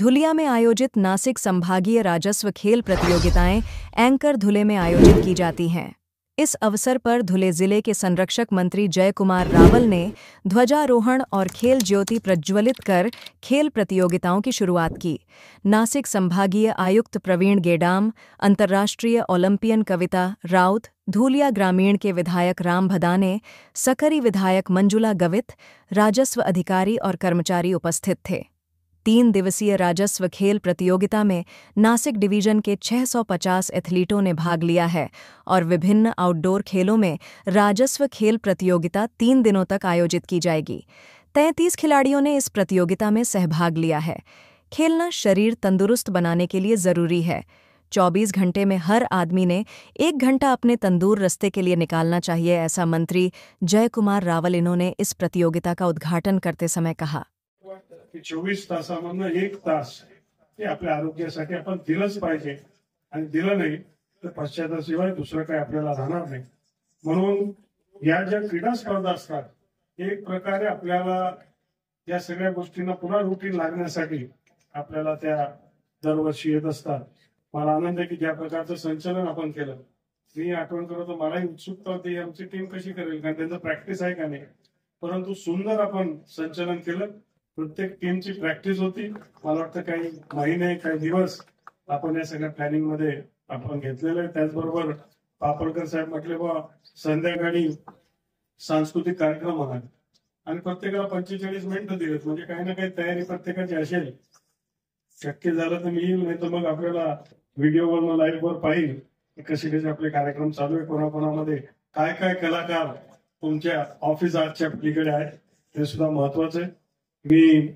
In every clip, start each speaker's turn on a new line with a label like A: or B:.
A: धुलिया में आयोजित नासिक संभागीय राजस्व खेल प्रतियोगिताएं एंकर धुले में आयोजित की जाती हैं। इस अवसर पर धुले जिले के संरक्षक मंत्री जय कुमार रावल ने ध्वजारोहण और खेल ज्योति प्रज्वलित कर खेल प्रतियोगिताओं की शुरुआत की। नासिक संभागीय आयुक्त प्रवीण गेडाम, अंतर्राष्ट्रीय ओलंपियन कविता राउत, धूलिया ग्रामीण के विधायक राम भदाने, सकरी विधायक मंजुला गवित, राजस्व अधिकारी और कर्मचारी उपस्थित थे। 3 दिवसीय राजस्व खेल प्रतियोगिता में नासिक डिवीजन के 650 एथलीटों ने भाग लिया है और विभिन्न आउटडोर खेलों में राजस्व खेल प्रतियोगिता 3 दिनों तक आयोजित की जाएगी। 33 खिलाड़ियों ने इस प्रतियोगिता में सहभाग लिया है। खेलना शरीर तंदुरुस्त बनाने के लिए जरूरी है। 24 घंटे में हर आदमी ने 1 घंटा अपने तंदूर रस्ते के लिए निकालना चाहिए, ऐसा मंत्री जय कुमार रावल इन्होंने इस प्रतियोगिता का उद्घाटन करते समय कहा।
B: 24 तासामधनं 1 तास हे आपल्या आरोग्यासाठी आपण दिलंच पाहिजे आणि दिलं नाही तर पश्चाताशिवाय दुसरं काही आपल्याला राहणार नाही। म्हणून या ज्या क्रीडा स्पर्धा असतात एक प्रकारे आपल्याला या सगळ्या गोष्टींना पुन्हा रुटीन लागण्यासाठी आपल्याला त्या दरवर्षी येत असतात। मला आनंद आहे की ज्या प्रकारचं संचलन आपण केलं, मी आठवण करतो, मलाही उत्सुकता होती आमची टीम कशी करेल, कारण त्यांचं प्रॅक्टिस आहे का नाही, परंतु सुंदर आपण संचलन केलं। प्रत्येक टीमची प्रॅक्टिस होती। मला वाटतं काही महिने काही दिवस आपण या सगळ्या प्लॅनिंग मध्ये आपण घेतलेलं आहे। त्याचबरोबर पापळकर साहेब म्हटले बा संध्याकाळी सांस्कृतिक कार्यक्रम होणार आणि प्रत्येकाला 45 मिनिटं दिलेत, म्हणजे काही ना काही तयारी प्रत्येकाची असेल। शक्य झालं तर मी येईल, नाही तर मग आपल्याला व्हिडिओवर लाईव्ह वर पाहिजे कसे कसे आपले कार्यक्रम चालू आहे, कोणाकोणामध्ये काय काय कलाकार तुमच्या ऑफिस आर्टच्या पलीकडे आहेत, ते सुद्धा महत्वाचं आहे। मी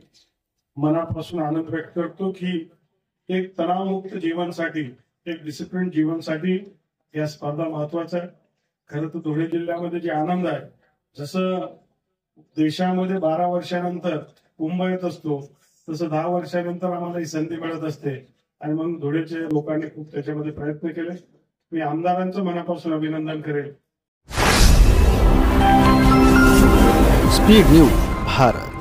B: मनापासून आनंद व्यक्त करतो की एक तणावमुक्त जीवनासाठी, एक डिसिप्लिन जीवनासाठी या स्पर्धा महत्वाच्या आहे। खरं तर धुळे जिल्ह्यामध्ये जे आनंद आहे, जसं देशामध्ये 12 वर्षानंतर कुंभ येत असतो तसं 10 वर्षानंतर आम्हाला ही संधी मिळत असते आणि मग धुळेचे लोकांनी खूप त्याच्यामध्ये प्रयत्न केले। मी आमदारांचं मनापासून अभिनंदन करेल।
C: Speed news Bharat.